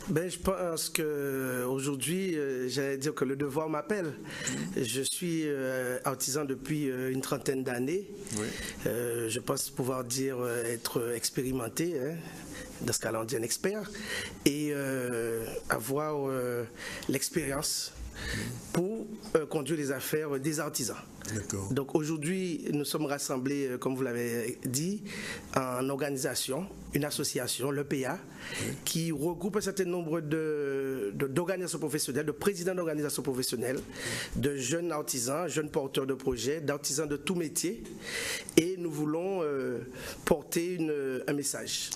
Ben, je pense qu'aujourd'hui, j'allais dire que le devoir m'appelle. Je suis artisan depuis une trentaine d'années. Oui. Je pense pouvoir dire être expérimenté, hein, dans ce cas-là on dit un expert, et avoir l'expérience pour conduire les affaires des artisans. Donc aujourd'hui, nous sommes rassemblés, comme vous l'avez dit, en organisation, une association, l'EPA, qui regroupe un certain nombre d'organisations professionnelles, de présidents d'organisations professionnelles, de jeunes artisans, jeunes porteurs de projets, d'artisans de tout métier, et nous voulons porter un message.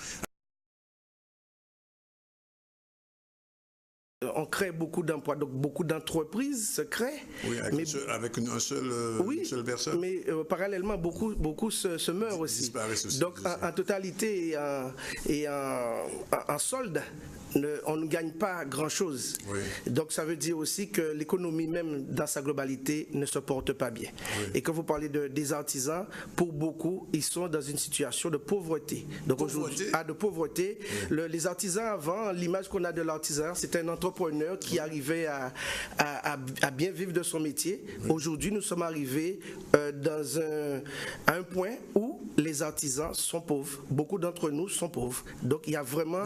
On crée beaucoup d'emplois, donc beaucoup d'entreprises se créent. Oui, avec une seule personne. Mais parallèlement, beaucoup se meurent aussi. Donc en totalité et en solde, on ne gagne pas grand-chose. Oui. Donc ça veut dire aussi que l'économie même dans sa globalité ne se porte pas bien. Oui. Et quand vous parlez des artisans, pour beaucoup, ils sont dans une situation de pauvreté. Donc aujourd'hui, de pauvreté. Oui. Les artisans avant, l'image qu'on a de l'artisan, c'est un entrepreneur qui arrivait à bien vivre de son métier. Oui. Aujourd'hui, nous sommes arrivés à un point où les artisans sont pauvres. Beaucoup d'entre nous sont pauvres. Donc il y a vraiment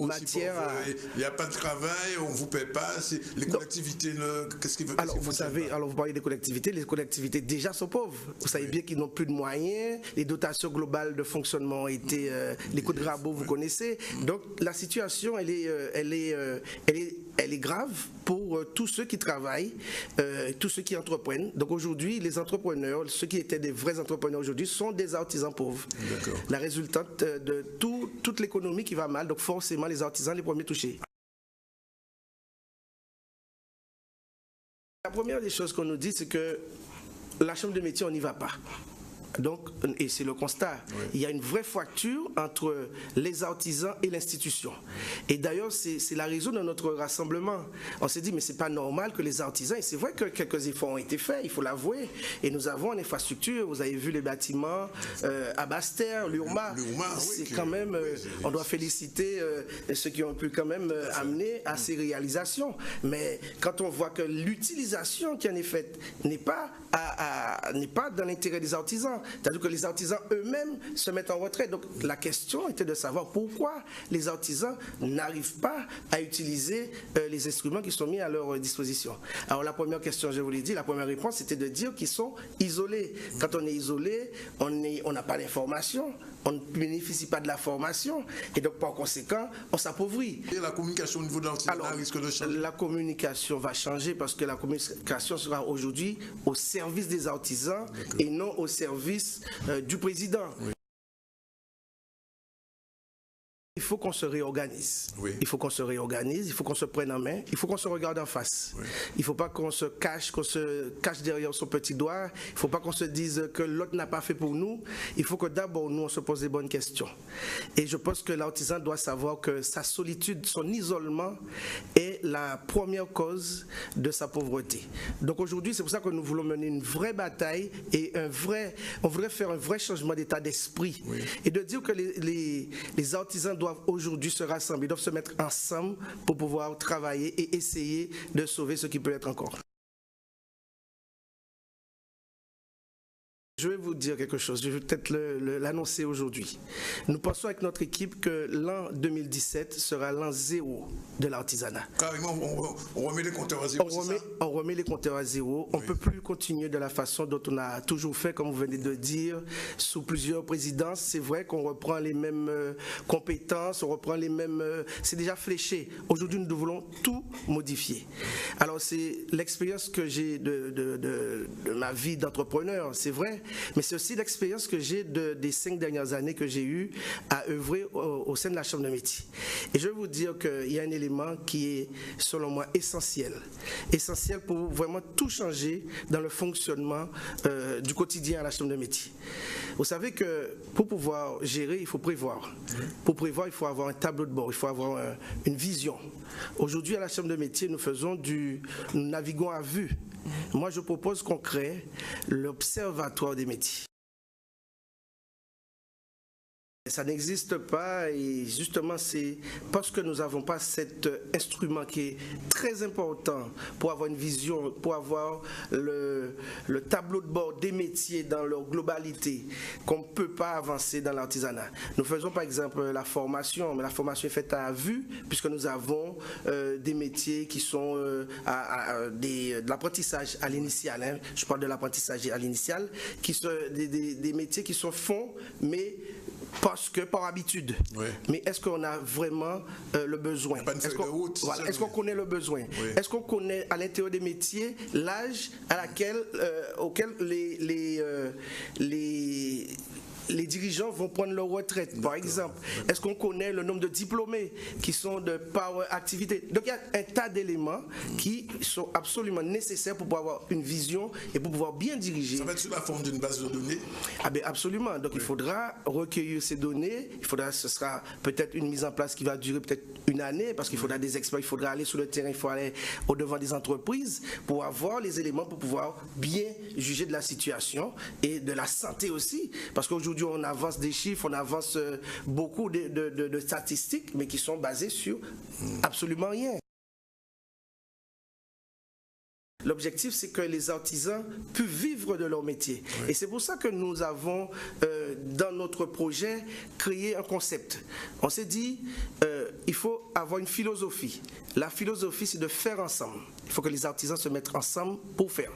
matière à... Il n'y a pas de travail, on ne vous paie pas, les collectivités, qu'est-ce qu'ils veulent? Alors vous savez, vous parlez des collectivités, les collectivités déjà sont pauvres. Vous savez bien qu'ils n'ont plus de moyens, les dotations globales de fonctionnement ont été, les coups de rabot, vous connaissez. Donc la situation, elle est grave pour tous ceux qui travaillent, tous ceux qui entreprennent. Donc aujourd'hui, les entrepreneurs, ceux qui étaient des vrais entrepreneurs aujourd'hui, sont des artisans pauvres. La résultante de toute l'économie qui va mal, donc forcément les artisans les premiers touchés. La première des choses qu'on nous dit, c'est que la chambre de métier, on n'y va pas. Donc, et c'est le constat, oui. Il y a une vraie fracture entre les artisans et l'institution. Et d'ailleurs, c'est la raison de notre rassemblement. On s'est dit, mais c'est pas normal que les artisans, et c'est vrai que quelques efforts ont été faits, il faut l'avouer, et nous avons une infrastructure, vous avez vu les bâtiments à Basse-Terre, l'URMA, c'est quand même, on doit féliciter ceux qui ont pu quand même amener à ces réalisations. Mais quand on voit que l'utilisation qui en est faite n'est pas dans l'intérêt des artisans, c'est-à-dire que les artisans eux-mêmes se mettent en retrait. Donc la question était de savoir pourquoi les artisans n'arrivent pas à utiliser les instruments qui sont mis à leur disposition. Alors la première question, je vous l'ai dit, la première réponse c'était de dire qu'ils sont isolés. Quand on est isolé, on n'a pas l'information, on ne bénéficie pas de la formation et donc par conséquent, on s'appauvrit. Et la communication au niveau de l'artisanat risque de changer? La communication va changer parce que la communication sera aujourd'hui au service des artisans et non au service du président. Oui. Il faut qu'on se réorganise. Oui. Il faut qu'on se réorganise, il faut qu'on se prenne en main, il faut qu'on se regarde en face. Oui. Il ne faut pas qu'on se cache derrière son petit doigt, il ne faut pas qu'on se dise que l'autre n'a pas fait pour nous. Il faut que d'abord nous on se pose les bonnes questions. Et je pense que l'artisan doit savoir que sa solitude, son isolement est la première cause de sa pauvreté. Donc aujourd'hui, c'est pour ça que nous voulons mener une vraie bataille et on voudrait faire un vrai changement d'état d'esprit. Oui. Et de dire que les artisans doivent aujourd'hui se rassembler, doivent se mettre ensemble pour pouvoir travailler et essayer de sauver ce qui peut être encore. Je vais vous dire quelque chose, je vais peut-être l'annoncer aujourd'hui. Nous pensons avec notre équipe que l'an 2017 sera l'an zéro de l'artisanat. Carrément, on remet les compteurs à zéro, on remet les compteurs à zéro. On ne peut plus continuer de la façon dont on a toujours fait, comme vous venez de dire, sous plusieurs présidences. C'est vrai qu'on reprend les mêmes compétences, on reprend les mêmes... c'est déjà fléché. Aujourd'hui, nous voulons tout modifier. Alors, c'est l'expérience que j'ai de ma vie d'entrepreneur, c'est vrai. Mais c'est aussi l'expérience que j'ai des 5 dernières années que j'ai eu à œuvrer au sein de la Chambre de métier. Et je vais vous dire qu'il y a un élément qui est, selon moi, essentiel pour vraiment tout changer dans le fonctionnement du quotidien à la Chambre de métier. Vous savez que pour pouvoir gérer, il faut prévoir. Pour prévoir, il faut avoir un tableau de bord, il faut avoir une vision. Aujourd'hui, à la Chambre de métier, nous naviguons à vue. Moi, je propose qu'on crée l'Observatoire des métiers. Ça n'existe pas et justement c'est parce que nous n'avons pas cet instrument qui est très important pour avoir une vision, pour avoir le tableau de bord des métiers dans leur globalité qu'on ne peut pas avancer dans l'artisanat. Nous faisons par exemple la formation, mais la formation est faite à vue puisque nous avons des métiers qui sont de l'apprentissage à l'initial, hein. Je parle de l'apprentissage à l'initial, qui sont des métiers qui sont fonds, mais parce que par habitude. Oui. Mais est-ce qu'on a vraiment le besoin? Est-ce qu'on connaît le besoin? Oui. Est-ce qu'on connaît à l'intérieur des métiers l'âge auquel les dirigeants vont prendre leur retraite, par exemple? Est-ce qu'on connaît le nombre de diplômés qui sont de par activité? Donc il y a un tas d'éléments qui sont absolument nécessaires pour pouvoir avoir une vision et pour pouvoir bien diriger. Ça va être sous la forme d'une base de données? Ah ben absolument. Donc il faudra recueillir ces données. Ce sera peut-être une mise en place qui va durer peut-être une année parce qu'il faudra des experts, il faudra aller sur le terrain, il faut aller au-devant des entreprises pour avoir les éléments pour pouvoir bien juger de la situation et de la santé aussi. Parce qu'aujourd'hui, on avance des chiffres, on avance beaucoup de statistiques, mais qui sont basées sur absolument rien. L'objectif, c'est que les artisans puissent vivre de leur métier. Oui. Et c'est pour ça que nous avons, dans notre projet, créé un concept. On s'est dit, il faut avoir une philosophie. La philosophie, c'est de faire ensemble. Il faut que les artisans se mettent ensemble pour faire.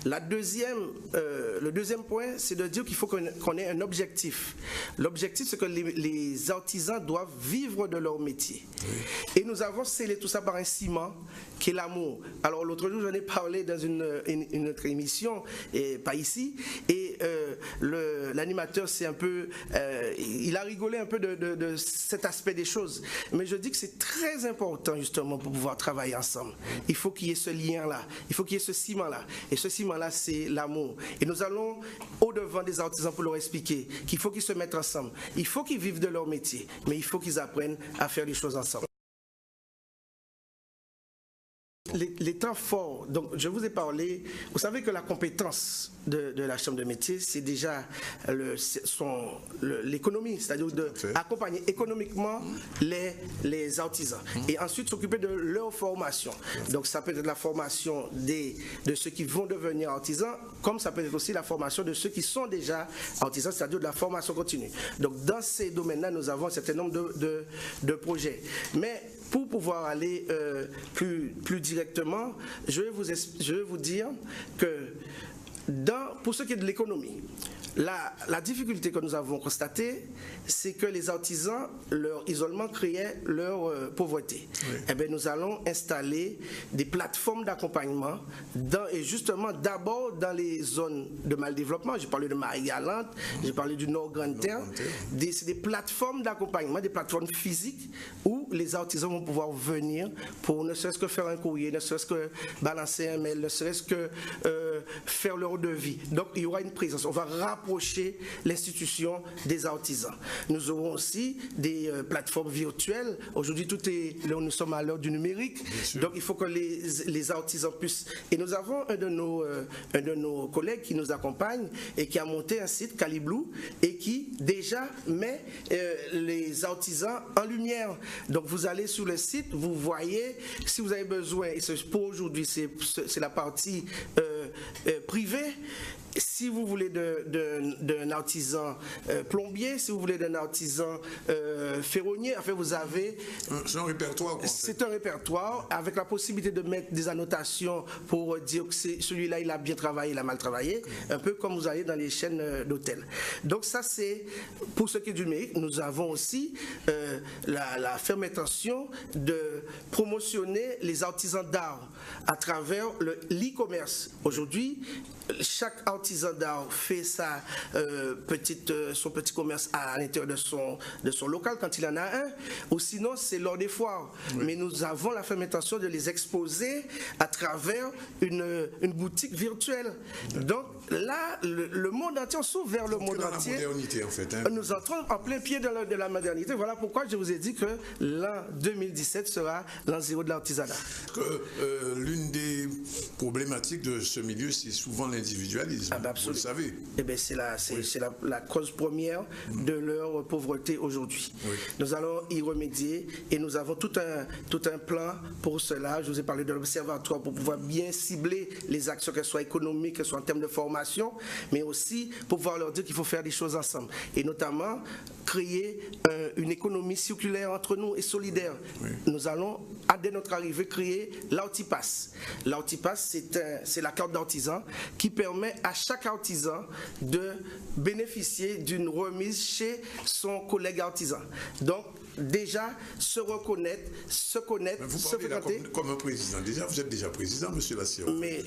Le deuxième point, c'est de dire qu'il faut qu'on ait un objectif. L'objectif, c'est que les artisans doivent vivre de leur métier. Oui. Et nous avons scellé tout ça par un ciment qui est l'amour. Alors l'autre jour, j'en ai parlé dans une autre émission, et pas ici, et l'animateur, c'est un peu, il a rigolé un peu de cet aspect des choses. Mais je dis que c'est très important justement pour pouvoir travailler ensemble. Il faut qu'il y ait ce lien-là, il faut qu'il y ait ce ciment-là. Et ce ciment-là, c'est l'amour. Et nous allons au-devant des artisans pour leur expliquer qu'il faut qu'ils se mettent ensemble. Il faut qu'ils vivent de leur métier, mais il faut qu'ils apprennent à faire les choses ensemble. Les temps forts, donc je vous ai parlé, vous savez que la compétence de la Chambre de métier, c'est déjà l'économie, c'est-à-dire d'accompagner économiquement les artisans et ensuite s'occuper de leur formation. Donc ça peut être la formation de ceux qui vont devenir artisans, comme ça peut être aussi la formation de ceux qui sont déjà artisans, c'est-à-dire de la formation continue. Donc dans ces domaines-là, nous avons un certain nombre de projets. Mais pour pouvoir aller plus directement, je vais vous dire que pour ce qui est de l'économie, la difficulté que nous avons constatée, c'est que les artisans, leur isolement créait leur pauvreté. Oui. Eh bien, nous allons installer des plateformes d'accompagnement et justement d'abord dans les zones de mal-développement. J'ai parlé de Marie-Galante, j'ai parlé du Nord-Grande-Terre. C'est des plateformes d'accompagnement, des plateformes physiques où les artisans vont pouvoir venir pour ne serait-ce que faire un courrier, ne serait-ce que balancer un mail, ne serait-ce que faire leur devis. Donc, il y aura une présence. On va rapprocher l'institution des artisans. Nous aurons aussi des plateformes virtuelles. Aujourd'hui, nous sommes à l'heure du numérique. Donc, il faut que les artisans puissent... Et nous avons un de nos collègues qui nous accompagne et qui a monté un site, Caliblou, et qui déjà met les artisans en lumière. Donc, vous allez sur le site, vous voyez, si vous avez besoin, et pour aujourd'hui, c'est la partie privée. Si vous voulez d'un artisan plombier, si vous voulez d'un artisan ferronnier, enfin vous avez... C'est un répertoire. C'est un répertoire avec la possibilité de mettre des annotations pour dire que celui-là il a bien travaillé, il a mal travaillé, un peu comme vous allez dans les chaînes d'hôtels. Donc ça c'est pour ce qui est du numérique. Nous avons aussi la ferme intention de promotionner les artisans d'art à travers l'e-commerce. Aujourd'hui, chaque artisan d'art fait son petit commerce à l'intérieur de son local quand il en a un, ou sinon c'est lors des foires. Oui. Mais nous avons la ferme intention de les exposer à travers une boutique virtuelle. Donc là, le monde entier, on s'ouvre vers le monde entier. La modernité en fait. Hein. Nous entrons en plein pied de la modernité. Voilà pourquoi je vous ai dit que l'an 2017 sera l'an zéro de l'artisanat. L'une des problématiques de ce milieu, c'est souvent l'individualisme. Ah ben Absolument. Vous le savez. Eh bien, c'est la cause première de leur pauvreté aujourd'hui. Oui. Nous allons y remédier et nous avons tout un plan pour cela. Je vous ai parlé de l'observatoire pour pouvoir bien cibler les actions, qu'elles soient économiques, qu'elles soient en termes de formation, mais aussi pour pouvoir leur dire qu'il faut faire des choses ensemble. Et notamment, créer une économie circulaire entre nous et solidaire. Oui. Nous allons, dès notre arrivée, créer l'Autipass. L'Autipass, c'est la carte d'artisan qui permet à chaque artisan de bénéficier d'une remise chez son collègue artisan. Donc, déjà, se reconnaître, se connaître, vous se parlez fréquenter. comme un président. Déjà, vous êtes déjà président, monsieur Lassero. Mais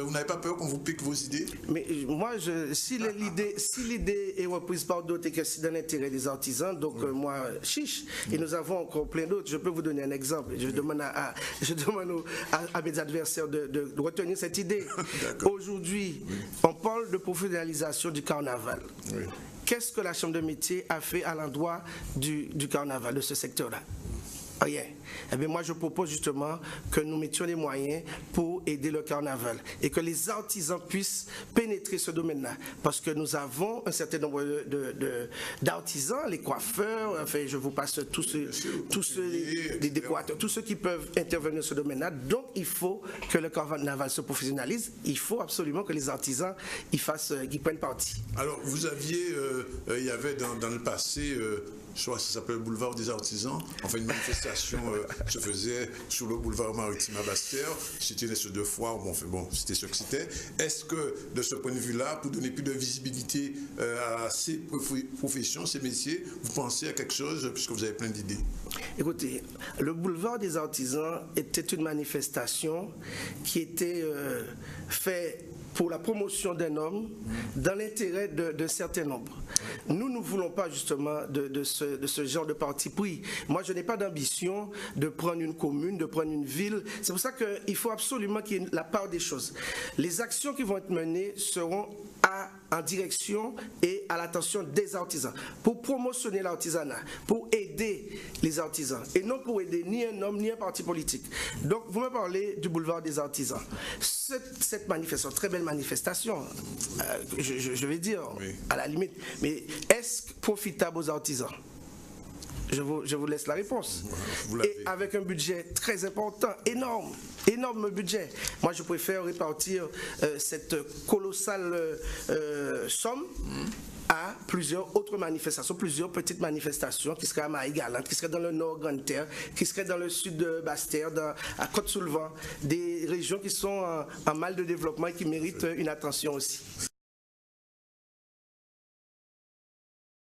vous n'avez pas peur qu'on vous pique vos idées? Mais moi, si l'idée est reprise par d'autres et que c'est dans l'intérêt des artisans, donc moi, chiche. Et nous avons encore plein d'autres. Je peux vous donner un exemple. Je demande à mes adversaires de retenir cette idée. Aujourd'hui, on parle de professionnalisation du carnaval. Oui. Qu'est-ce que la Chambre de métier a fait à l'endroit du carnaval, de ce secteur-là? Rien. Eh bien, moi, je propose justement que nous mettions les moyens pour aider le carnaval et que les artisans puissent pénétrer ce domaine-là. Parce que nous avons un certain nombre d'artisans, les coiffeurs, enfin, je vous passe tous ceux les décorateurs, tous ceux qui peuvent intervenir dans ce domaine-là. Donc, il faut que le carnaval se professionnalise. Il faut absolument que les artisans qu'ils prennent parti. Alors, vous aviez, il y avait dans le passé, je crois que ça s'appelle le boulevard des artisans. Enfin, une manifestation se faisait sur le boulevard maritime à Basse-Terre. C'était les deux fois. Bon, c'était ce que c'était. Est-ce que, de ce point de vue-là, pour donner plus de visibilité à ces professions, ces métiers, vous pensez à quelque chose, puisque vous avez plein d'idées? Écoutez, le boulevard des artisans était une manifestation qui était faite pour la promotion d'un homme dans l'intérêt d'un certain nombre. Nous ne voulons pas justement de ce genre de parti pris. Moi, je n'ai pas d'ambition de prendre une commune, de prendre une ville. C'est pour ça qu'il faut absolument qu'il y ait la part des choses. Les actions qui vont être menées seront en direction et à l'attention des artisans, pour promotionner l'artisanat, pour aider les artisans, et non pour aider ni un homme, ni un parti politique. Donc, vous me parlez du boulevard des artisans. Cette manifestation, très belle manifestation, je vais dire, oui, à la limite, mais est-ce profitable aux artisans? Je vous laisse la réponse. Et avec un budget très important, énorme budget. Moi, je préfère répartir cette colossale somme à plusieurs autres manifestations, plusieurs petites manifestations qui seraient à Maïgalante, qui seraient dans le nord Grande-Terre, qui seraient dans le sud de Basse-Terre, à Côte-Soulevant, des régions qui sont en mal de développement et qui méritent une attention aussi.